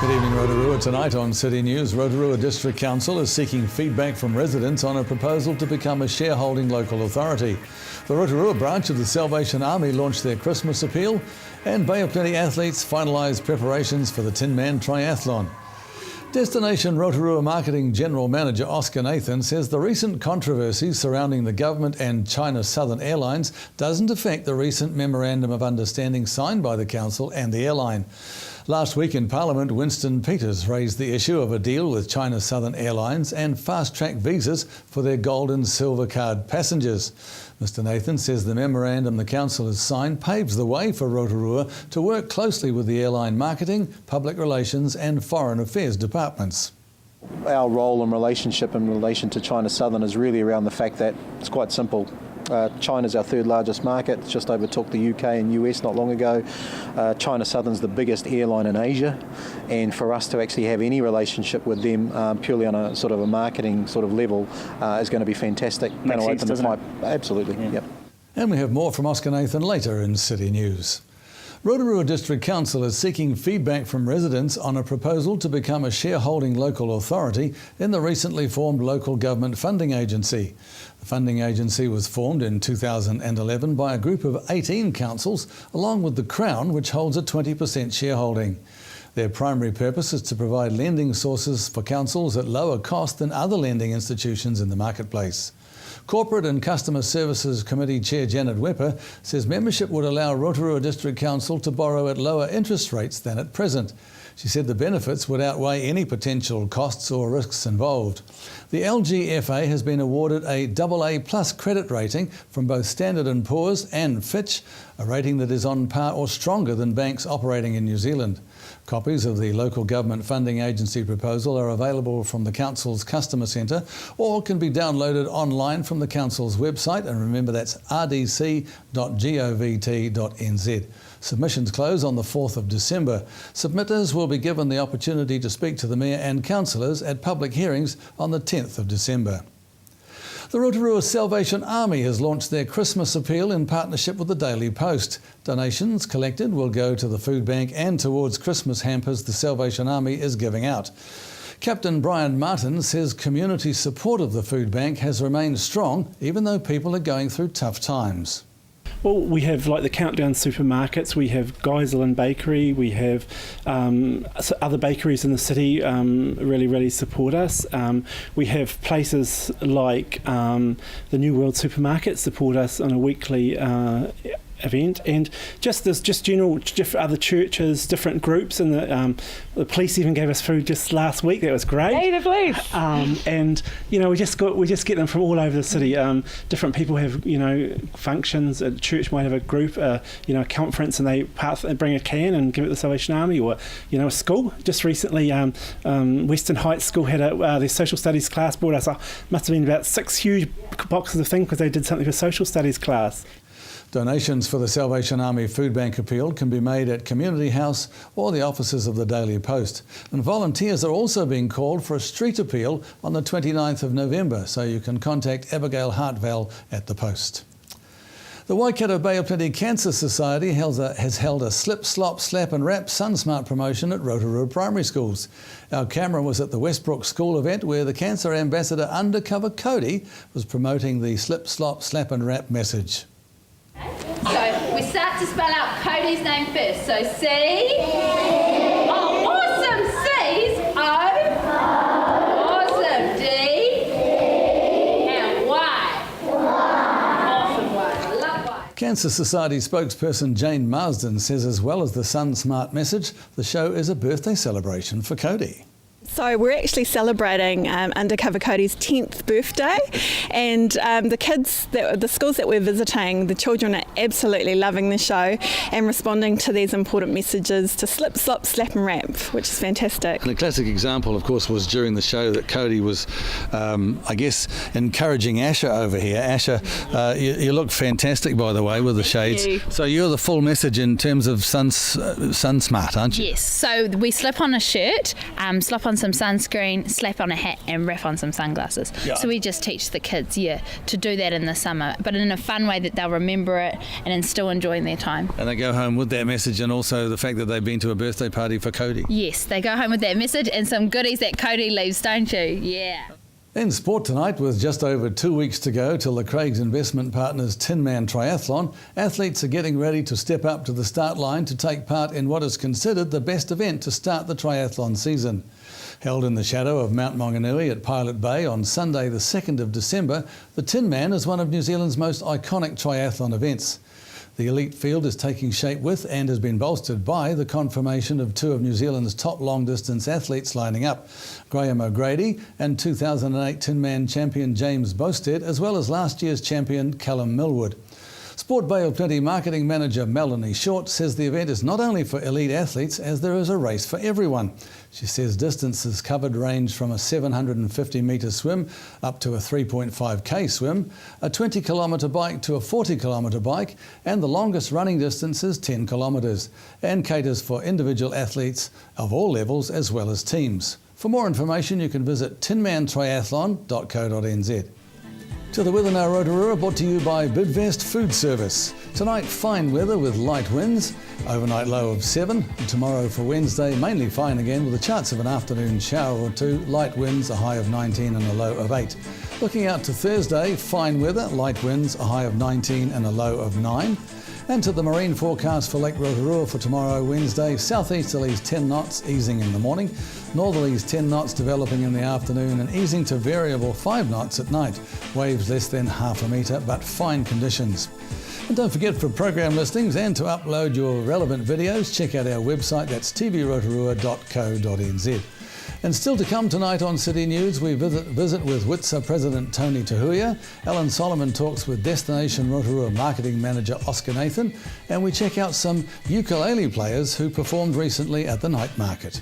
Good evening, Rotorua. Tonight on City News, Rotorua District Council is seeking feedback from residents on a proposal to become a shareholding local authority. The Rotorua branch of the Salvation Army launched their Christmas appeal, and Bay of Plenty athletes finalised preparations for the Tin Man Triathlon. Destination Rotorua Marketing General Manager Oscar Nathan says the recent controversy surrounding the government and China Southern Airlines doesn't affect the recent Memorandum of Understanding signed by the council and the airline. Last week in Parliament, Winston Peters raised the issue of a deal with China Southern Airlines and fast-track visas for their gold and silver card passengers. Mr Nathan says the memorandum the council has signed paves the way for Rotorua to work closely with the airline marketing, public relations and foreign affairs departments. Our role and relationship in relation to China Southern is really around the fact that it's quite simple. China's our third largest market, just overtook the UK and US not long ago. China Southern's the biggest airline in Asia, and for us to actually have any relationship with them purely on a sort of a marketing sort of level is going to be fantastic. Makes sense, doesn't it? Absolutely, yeah. Yep. And we have more from Oscar Nathan later in City News. Rotorua District Council is seeking feedback from residents on a proposal to become a shareholding local authority in the recently formed local government funding agency. The funding agency was formed in 2011 by a group of 18 councils, along with the Crown, which holds a 20% shareholding. Their primary purpose is to provide lending sources for councils at lower cost than other lending institutions in the marketplace. Corporate and Customer Services Committee Chair Janet Wepper says membership would allow Rotorua District Council to borrow at lower interest rates than at present. She said the benefits would outweigh any potential costs or risks involved. The LGFA has been awarded a AA+ credit rating from both Standard & Poor's and Fitch, a rating that is on par or stronger than banks operating in New Zealand. Copies of the local government funding agency proposal are available from the council's customer centre or can be downloaded online from the council's website, and remember that's rdc.govt.nz. Submissions close on the 4th of December. Submitters will be given the opportunity to speak to the Mayor and councillors at public hearings on the 10th of December. The Rotorua Salvation Army has launched their Christmas appeal in partnership with the Daily Post. Donations collected will go to the food bank and towards Christmas hampers the Salvation Army is giving out. Captain Brian Martin says community support of the food bank has remained strong even though people are going through tough times. Well, we have like the Countdown supermarkets, we have Geiselin Bakery, we have other bakeries in the city really support us. We have places like the New World Supermarket support us on a weekly event, and just general other churches, different groups, and the police even gave us food just last week. That was great. Hey, the police! And we just get them from all over the city. Different people have functions. A church might have a group, a conference, and they bring a can and give it to the Salvation Army, or a school. Just recently, Western Heights School had their social studies class brought us must have been about 6 huge boxes of things because they did something for social studies class. Donations for the Salvation Army Food Bank appeal can be made at Community House or the offices of the Daily Post. And volunteers are also being called for a street appeal on the 29th of November, so you can contact Abigail Hartwell at the Post. The Waikato Bay of Plenty Cancer Society has held a Slip, Slop, Slap and Wrap SunSmart promotion at Rotorua primary schools. Our camera was at the Westbrook School event where the Cancer Ambassador Undercover Cody was promoting the Slip, Slop, Slap and Wrap message. So we start to spell out Cody's name first. So C. Oh, awesome. C's O. Awesome. D. And Y. Awesome Y. I love Y. Cancer Society spokesperson Jane Marsden says as well as the SunSmart message, the show is a birthday celebration for Cody. So we're actually celebrating Undercover Cody's 10th birthday, and the schools that we're visiting, the children are absolutely loving the show and responding to these important messages to slip, slop, slap and wrap, which is fantastic. And a classic example, of course, was during the show that Cody was, encouraging Asha over here. Asha, you look fantastic, by the way, with the shades. You. So you're the full message in terms of SunSmart, aren't you? Yes, so we slip on a shirt, slip on some sunscreen, slap on a hat and wrap on some sunglasses. Yeah. So we just teach the kids, to do that in the summer, but in a fun way that they'll remember it and still enjoying their time. And they go home with that message, and also the fact that they've been to a birthday party for Cody. Yes, they go home with that message and some goodies that Cody leaves, don't you? Yeah. In sport tonight, with just over 2 weeks to go till the Craig's Investment Partners Tinman Triathlon, athletes are getting ready to step up to the start line to take part in what is considered the best event to start the triathlon season. Held in the shadow of Mount Maunganui at Pilot Bay on Sunday the 2nd of December, the Tinman is one of New Zealand's most iconic triathlon events. The elite field is taking shape with and has been bolstered by the confirmation of two of New Zealand's top long-distance athletes lining up, Graham O'Grady and 2008 Tinman champion James Bosted, as well as last year's champion Callum Millwood. Sport Bay of Plenty marketing manager Melanie Short says the event is not only for elite athletes, as there is a race for everyone. She says distances covered range from a 750 metre swim up to a 3.5k swim, a 20 kilometre bike to a 40 kilometre bike, and the longest running distance is 10 kilometres, and caters for individual athletes of all levels as well as teams. For more information, you can visit tinmantriathlon.co.nz. To the weather now, Rotorua, brought to you by Bidvest Food Service. Tonight, fine weather with light winds, overnight low of 7. And tomorrow for Wednesday, mainly fine again with a chance of an afternoon shower or two, light winds, a high of 19 and a low of 8. Looking out to Thursday, fine weather, light winds, a high of 19 and a low of 9. And to the marine forecast for Lake Rotorua for tomorrow, Wednesday, southeasterlies 10 knots, easing in the morning, northerlies 10 knots developing in the afternoon and easing to variable 5 knots at night. Waves less than half a metre, but fine conditions. And don't forget, for program listings and to upload your relevant videos, check out our website, that's tvrotorua.co.nz. And still to come tonight on City News, we visit with WITSA President Tony Tahuya. Alan Solomon talks with Destination Rotorua Marketing Manager Oscar Nathan, and we check out some ukulele players who performed recently at the night market.